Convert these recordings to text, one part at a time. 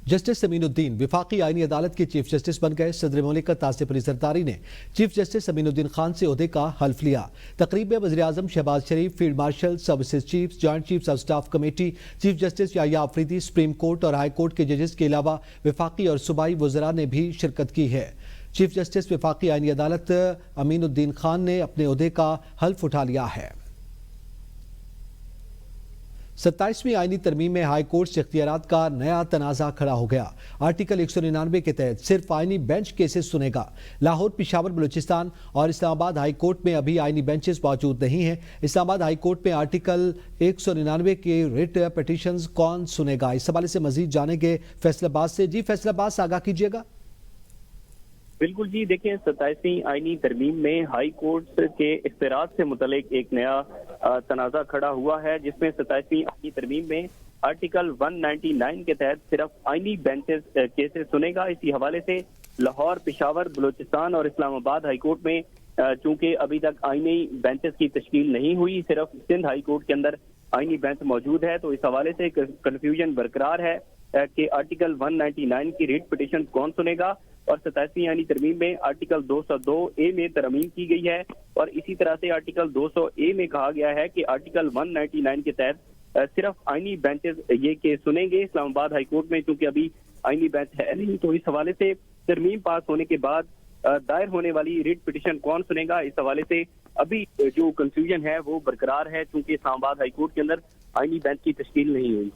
Justice امین الدین وفاقی آئینی عدالت کے چیف جسٹس بن گئے۔ صدر مملکت آصف علی زرداری نے چیف جسٹس امین الدین خان سے عہدے کا حلف لیا۔ تقریب میں وزیر اعظم Shehbaz Sharif, field marshal, services chief, joint chief of staff committee, chief justice Yahya Afridi, supreme court اور ہائی کورٹ کے ججز کے علاوہ وفاقی اور صوبائی وزراء نے بھی شرکت کی ہے۔ چیف جسٹس وفاقی آئینی عدالت امین الدین خان نے اپنے عہدے کا حلف اٹھا لیا ہے۔ 27ویں آئینی ترمیم میں ہائی کورٹ سے اختیارات کا نیا تنازع کھڑا ہو گیا۔ آرٹیکل 199 کے تحت صرف آئینی بینچ کیسز سنے گا۔ لاہور، پشاور، بلوچستان اور اسلام آباد ہائی کورٹ میں ابھی آئینی بینچز موجود نہیں ہیں۔ اسلام آباد ہائی کورٹ میں آرٹیکل 199 کے ریٹ پٹیشنز کون سنے گا؟ اس حوالے سے مزید جانیں گے فیصل عباس سے۔ جی فیصل عباس، آگاہ کیجیے گا۔ بالکل جی، دیکھیں 27ویں آئینی ترمیم میں ہائی کورٹ کے اختیارات سے متعلق ایک نیا تنازع کھڑا ہوا ہے، جس میں 27ویں آئینی ترمیم میں آرٹیکل 199 کے تحت صرف آئینی بینچز کیسز سنے گا۔ اسی حوالے سے لاہور، پشاور، بلوچستان اور اسلام آباد ہائی کورٹ میں چونکہ ابھی تک آئینی بینچز کی تشکیل نہیں ہوئی، صرف سندھ ہائی کورٹ کے اندر آئینی بینچ موجود ہے، تو اس حوالے سے کنفیوژن برقرار ہے کہ آرٹیکل 199 کی ریٹ پٹیشن کون سنے گا۔ اور 27ویں آئینی ترمیم میں آرٹیکل 202A میں ترمیم کی گئی ہے، اور اسی طرح سے آرٹیکل 200A میں کہا گیا ہے کہ آرٹیکل 199 کے تحت صرف آئینی بینچز یہ کیس سنیں گے۔ اسلام آباد ہائی کورٹ میں چونکہ ابھی آئینی بینچ ہے نہیں، تو اس حوالے سے ترمیم پاس ہونے کے بعد دائر ہونے والی ریٹ پٹیشن کون سنے گا، اس حوالے سے ابھی جو کنفیوژن ہے وہ برقرار ہے، چونکہ اسلام آباد ہائی کورٹ کے اندر آئینی بینچ کی تشکیل نہیں ہوئی۔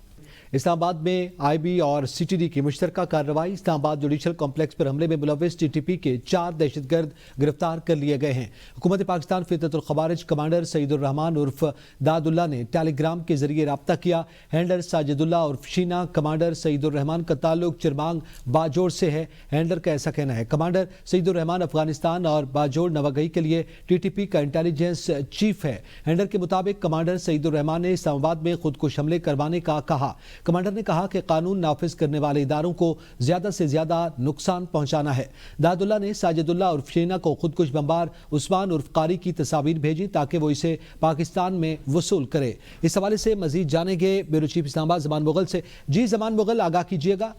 اسلام آباد میں آئی بی اور سی ٹی ڈی کی مشترکہ کارروائی۔ اسلام آباد جوڈیشل کمپلیکس پر حملے میں ملوث ٹی ٹی پی کے 4 دہشت گرد گرفتار کر لیے گئے ہیں۔ حکومت پاکستان فطرت الخوارج کمانڈر سعید الرحمان عرف داد اللہ نے ٹیلی گرام کے ذریعے رابطہ کیا۔ ہینڈلر ساجد اللہ عرف شینا کمانڈر سعید الرحمان کا تعلق چرمانگ باجوڑ سے ہے۔ ہینڈلر کا ایسا کہنا ہے کمانڈر سعید الرحمان افغانستان اور باجوڑ نواگئی کے لیے ٹی ٹی پی کا انٹیلیجنس چیف ہے۔ ہینڈلر کے مطابق کمانڈر سعید الرحمان نے اسلام آباد میں خود کش حملے کروانے کا کہا۔ کمانڈر نے کہا کہ قانون نافذ کرنے والے اداروں کو زیادہ سے زیادہ نقصان پہنچانا ہے۔ داد اللہ نے ساجد اللہ عرف شینا کو خودکش بمبار عثمان عرف قاری کی تصاویر بھیجی تاکہ وہ اسے پاکستان میں وصول کرے۔ اس حوالے سے مزید جانیں گے بیورو چیف اسلام آباد زمان مغل سے۔ جی زمان مغل، آگاہ کیجیے گا۔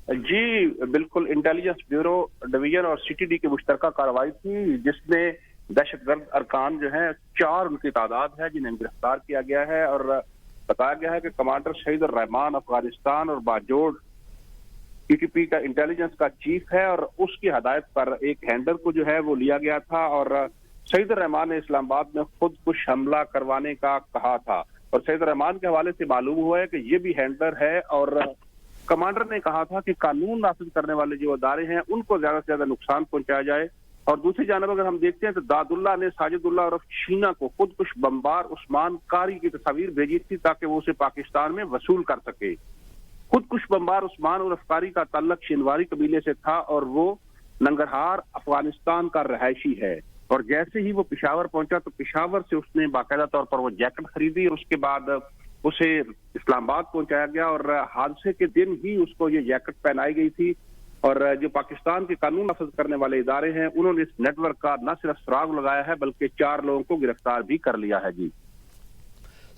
جی بالکل، انٹیلیجنس بیورو ڈویژن اور سی ٹی ڈی کی مشترکہ کارروائی تھی، جس میں دہشت گرد ارکان جو ہیں 4 ان کی تعداد ہے جنہیں گرفتار کیا گیا ہے، اور بتایا گیا ہے کہ کمانڈر سعید الرحمان افغانستان اور باجوڑ ٹی ٹی پی کا انٹیلیجنس کا چیف ہے، اور اس کی ہدایت پر ایک ہینڈلر کو جو ہے وہ لیا گیا تھا، اور سعید الرحمان نے اسلام آباد میں خود کش حملہ کروانے کا کہا تھا۔ اور سعید الرحمان کے حوالے سے معلوم ہوا ہے کہ یہ بھی ہینڈلر ہے، اور کمانڈر نے کہا تھا کہ قانون نافذ کرنے والے جو ادارے ہیں ان کو زیادہ سے زیادہ نقصان پہنچایا جائے۔ اور دوسری جانب اگر ہم دیکھتے ہیں تو داد اللہ نے ساجد اللہ عرف شینا کو خود کش بمبار عثمان قاری کی تصاویر بھیجی تھی تاکہ وہ اسے پاکستان میں وصول کر سکے۔ خود کش بمبار عثمان عرف قاری کا تعلق شنواری قبیلے سے تھا، اور وہ ننگرہار افغانستان کا رہائشی ہے، اور جیسے ہی وہ پشاور پہنچا تو پشاور سے اس نے باقاعدہ طور پر وہ جیکٹ خریدی، اور اس کے بعد اسے اسلام آباد پہنچایا گیا، اور حادثے کے دن ہی اس کو یہ جیکٹ پہنائی گئی تھی۔ اور جو پاکستان کے قانون نافذ کرنے والے ادارے ہیں انہوں نے اس نیٹ ورک کا نہ صرف سراغ لگایا ہے بلکہ 4 لوگوں کو گرفتار بھی کر لیا ہے۔ جی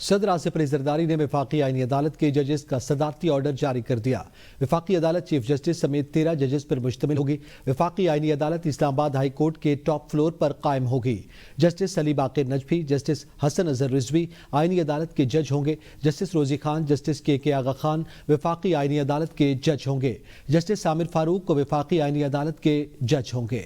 صدر آصف علی زرداری نے وفاقی آئینی عدالت کے ججز کا صدارتی آرڈر جاری کر دیا۔ وفاقی عدالت چیف جسٹس سمیت 13 ججز پر مشتمل ہوگی۔ وفاقی آئینی عدالت اسلام آباد ہائی کورٹ کے ٹاپ فلور پر قائم ہوگی۔ جسٹس علی باقر نجفی، جسٹس حسن اظہر رضوی آئینی عدالت کے جج ہوں گے۔ جسٹس روزی خان، جسٹس کے آغا خان وفاقی آئینی عدالت کے جج ہوں گے۔ جسٹس عامر فاروق کو وفاقی آئینی عدالت کے جج ہوں گے۔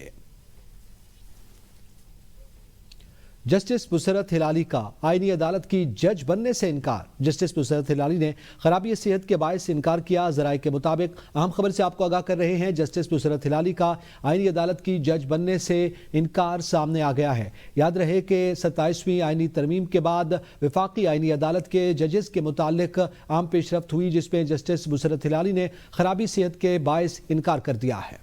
جسٹس مسرت ہلالی کا آئینی عدالت کی جج بننے سے انکار۔ جسٹس مسرت ہلالی نے خرابی صحت کے باعث انکار کیا۔ ذرائع کے مطابق اہم خبر سے آپ کو آگاہ کر رہے ہیں، جسٹس مسرت ہلالی کا آئینی عدالت کی جج بننے سے انکار سامنے آ گیا ہے۔ یاد رہے کہ 27ویں آئینی ترمیم کے بعد وفاقی آئینی عدالت کے ججز کے متعلق عام پیش رفت ہوئی، جس میں جسٹس مسرت ہلالی نے خرابی صحت کے باعث انکار کر دیا ہے۔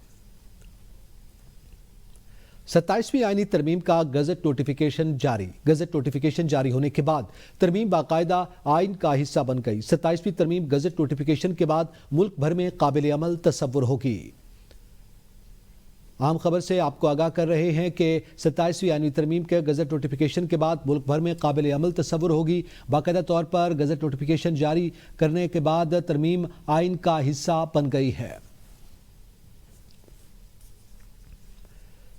27ویں آئینی ترمیم کا گزٹ نوٹیفیکیشن جاری۔ گزٹ نوٹیفیکیشن جاری ہونے کے بعد ترمیم باقاعدہ آئین کا حصہ بن گئی۔ 27ویں ترمیم گزٹ نوٹیفیکیشن کے بعد ملک بھر میں قابل عمل تصور ہوگی۔ عام خبر سے آپ کو آگاہ کر رہے ہیں کہ 27ویں آئینی ترمیم کے گزٹ نوٹیفیکیشن کے بعد ملک بھر میں قابل عمل تصور ہوگی۔ باقاعدہ طور پر گزٹ نوٹیفیکیشن جاری کرنے کے بعد ترمیم آئین کا حصہ بن گئی ہے۔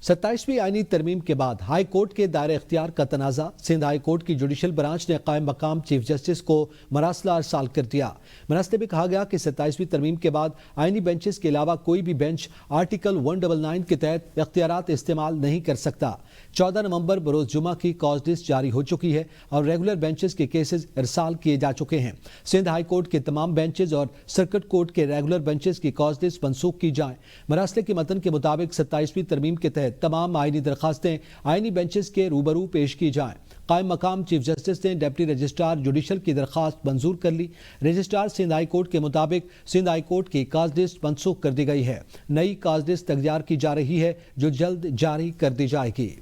27ویں آئینی ترمیم کے بعد ہائی کورٹ کے دائرہ اختیار کا تنازع۔ سندھ ہائی کورٹ کی جوڈیشل برانچ نے قائم مقام چیف جسٹس کو مراسلہ ارسال کر دیا۔ مراسلے میں کہا گیا کہ 27ویں ترمیم کے بعد آئینی بینچز کے علاوہ کوئی بھی بینچ آرٹیکل 199 کے تحت اختیارات استعمال نہیں کر سکتا۔ 14 نومبر بروز جمعہ کی کاز لسٹ جاری ہو چکی ہے اور ریگولر بینچز کے کیسز ارسال کیے جا چکے ہیں۔ سندھ ہائی کورٹ کے تمام بینچز اور سرکٹ کورٹ کے ریگولر بینچز کی کاز لسٹ منسوخ کی جائیں۔ مراسلے کے متن کے مطابق 27ویں ترمیم کے تحت تمام آئینی درخواستیں آئینی بینچز کے روبرو پیش کی جائیں۔ قائم مقام چیف جسٹس نے ڈپٹی رجسٹرار جوڈیشل کی درخواست منظور کر لی۔ رجسٹرار سندھ ہائی کورٹ کے مطابق سندھ ہائی کورٹ کی کاز لسٹ منسوخ کر دی گئی ہے۔ نئی کاز لسٹ تیار کی جا رہی ہے جو جلد جاری کر دی جائے گی۔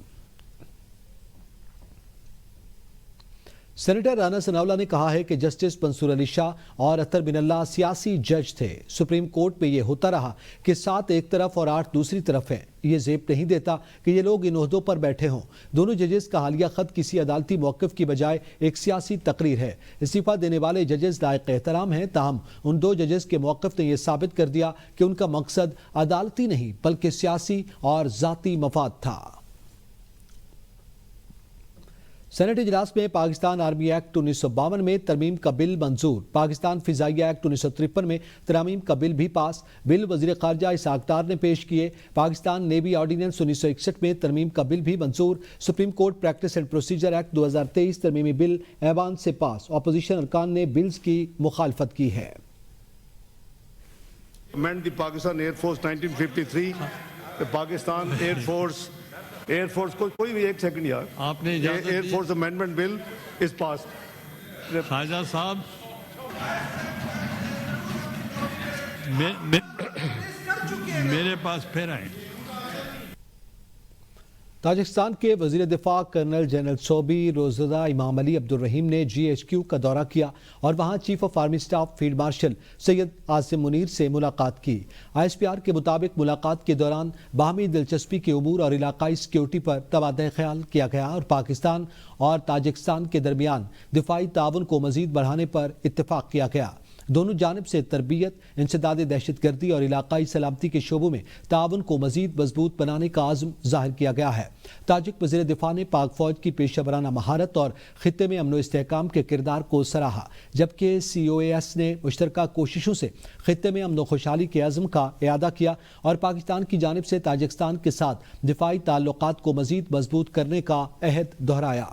سینیٹر رانا ثناءاللہ نے کہا ہے کہ جسٹس منصور علی شاہ اور اطہر بن اللہ سیاسی جج تھے۔ سپریم کورٹ میں یہ ہوتا رہا کہ 7 ایک طرف اور 8 دوسری طرف ہیں۔ یہ زیب نہیں دیتا کہ یہ لوگ ان عہدوں پر بیٹھے ہوں۔ دونوں ججز کا حالیہ خط کسی عدالتی موقف کی بجائے ایک سیاسی تقریر ہے۔ استعفیٰ دینے والے ججز لائق احترام ہیں، تاہم ان 2 ججز کے موقف نے یہ ثابت کر دیا کہ ان کا مقصد عدالتی نہیں بلکہ سیاسی اور ذاتی مفاد تھا۔ سینٹ اجلاس میں پاکستان آرمی ایکٹ 1952 میں ترمیم کا بل منظور۔ پاکستان فضائیہ ایکٹ 1953 میں ترامیم کا بل بھی پاس۔ بل وزیر خارجہ اسحاق ڈار نے پیش کیے۔ پاکستان نیوی آرڈیننس 1961 میں ترمیم کا بل بھی منظور۔ Supreme court practice and procedure act 2023 ترمیمی بل ایوان سے پاس۔ اپوزیشن ارکان نے بلز کی مخالفت کی ہے۔ Amend the Pakistan Air Force 1953 Pakistan air force کوئی بھی ایک سیکنڈ یار آپ نے ایئر فورس امینڈمنٹ بل اس پاس خواجہ صاحب میرے پاس پھر آئیں۔ تاجکستان کے وزیر دفاع کرنل جنرل صوبی روزدہ امام علی عبدالرحیم نے GHQ کا دورہ کیا اور وہاں chief of army staff field marshal Syed Asim Munir سے ملاقات کی۔ ISPR کے مطابق ملاقات کے دوران باہمی دلچسپی کے امور اور علاقائی سیکیورٹی پر تبادلہ خیال کیا گیا اور پاکستان اور تاجکستان کے درمیان دفاعی تعاون کو مزید بڑھانے پر اتفاق کیا گیا۔ دونوں جانب سے تربیت، انسداد دہشت گردی اور علاقائی سلامتی کے شعبوں میں تعاون کو مزید مضبوط بنانے کا عزم ظاہر کیا گیا ہے۔ تاجک وزیر دفاع نے پاک فوج کی پیشہ ورانہ مہارت اور خطے میں امن و استحکام کے کردار کو سراہا، جبکہ COAS نے مشترکہ کوششوں سے خطے میں امن و خوشحالی کے عزم کا اعادہ کیا اور پاکستان کی جانب سے تاجکستان کے ساتھ دفاعی تعلقات کو مزید مضبوط کرنے کا عہد دہرایا۔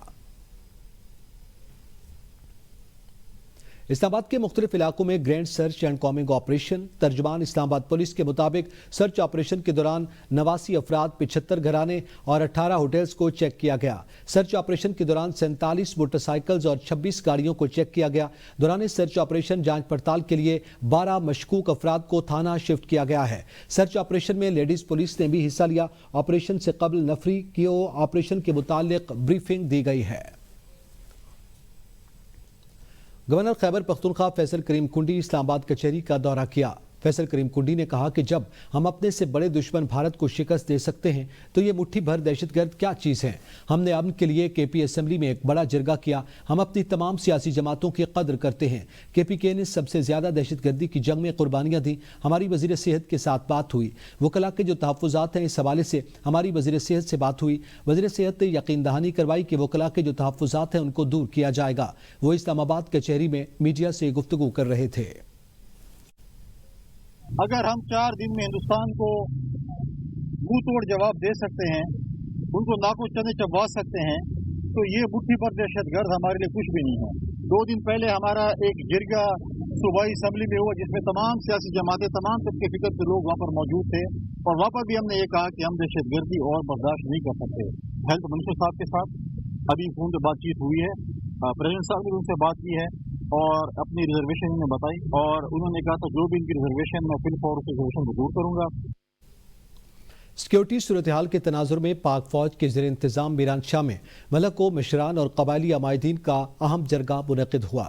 اسلام آباد کے مختلف علاقوں میں grand search and calming operation. ترجمان اسلام آباد پولیس کے مطابق سرچ آپریشن کے دوران 89 افراد، 75 گھرانے اور 18 ہوٹلز کو چیک کیا گیا۔ سرچ آپریشن کے دوران 47 موٹر سائیکلز اور 26 گاڑیوں کو چیک کیا گیا۔ دوران سرچ آپریشن جانچ پڑتال کے لیے 12 مشکوک افراد کو تھانہ شفٹ کیا گیا ہے۔ سرچ آپریشن میں لیڈیز پولیس نے بھی حصہ لیا۔ آپریشن سے قبل نفری کیو آپریشن کے متعلق بریفنگ دی گئی ہے۔ گورنر خیبر پختونخوا فیصل کریم کنڈی اسلام آباد کچہری کا دورہ کیا۔ فیصل کریم کنڈی نے کہا کہ جب ہم اپنے سے بڑے دشمن بھارت کو شکست دے سکتے ہیں تو یہ مٹھی بھر دہشت گرد کیا چیز ہے۔ ہم نے امن کے لیے KP اسمبلی میں ایک بڑا جرگہ کیا۔ ہم اپنی تمام سیاسی جماعتوں کی قدر کرتے ہیں۔ KPK نے سب سے زیادہ دہشت گردی کی جنگ میں قربانیاں دیں۔ ہماری وزیر صحت کے ساتھ بات ہوئی۔ وکلاء کے جو تحفظات ہیں اس حوالے سے ہماری وزیر صحت سے بات ہوئی۔ وزیر صحت نے یقین دہانی کروائی کہ وکلاء کے جو تحفظات ہیں ان کو دور کیا جائے گا۔ وہ اسلام آباد کچہری میں میڈیا سے گفتگو کر رہے تھے۔ اگر ہم 4 دن میں ہندوستان کو منہ توڑ جواب دے سکتے ہیں، ان کو ناکو چنے چبوا سکتے ہیں، تو یہ مٹھی پر دہشت گرد ہمارے لیے کچھ بھی نہیں ہے۔ 2 دن پہلے ہمارا ایک جرگہ صوبائی اسمبلی میں ہوا جس میں تمام سیاسی جماعتیں، تمام طبقے فکر کے لوگ وہاں پر موجود تھے، اور وہاں پر بھی ہم نے یہ کہا کہ ہم دہشت گردی اور برداشت نہیں کر سکتے۔ ہیلتھ منسٹر صاحب کے ساتھ ابھی فون پہ بات چیت ہوئی ہے، پریزیڈنٹ صاحب نے ان سے بات کی ہے اور اپنی ریزرویشن انہیں بتائی، اور انہوں نے کہا تھا جو بھی ان کی ریزرویشن میں فل فور ریزرویشن کو دور کروں گا۔ سیکیورٹی صورتحال کے تناظر میں پاک فوج کے زیر انتظام میران شاہ میں ملک و مشران اور قبائلی عمائدین کا اہم جرگہ منعقد ہوا۔